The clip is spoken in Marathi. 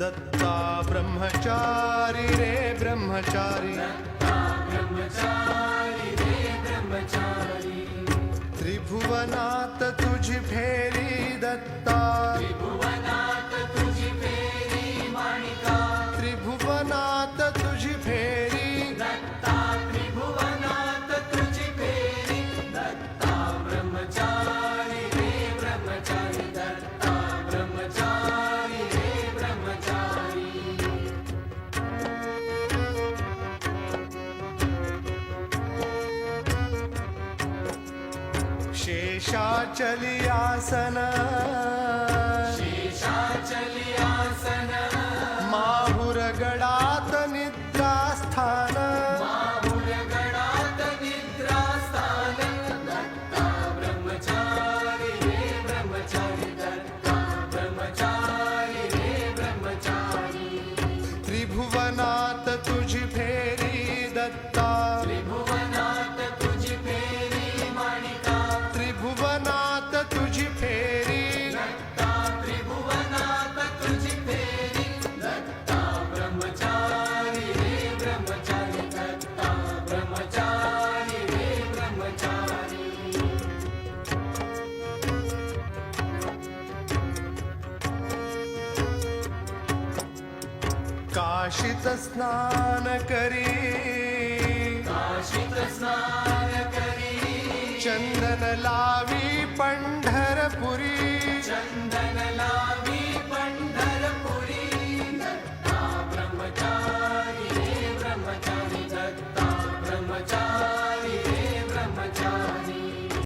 दत्ता ब्रह्मचारी रे ब्रह्मचारी, त्रिभुवनात तुझी फेरी दत्ता, त्रिभुवनात तुझी फेरी शेषाचली आसन, माहुरगडात निद्रास्थान, त्रिभुवनात तुझी फेरी दत्ता, त्रिभुवनात तुझी फेरी काशीत स्नान करी, चंदन ला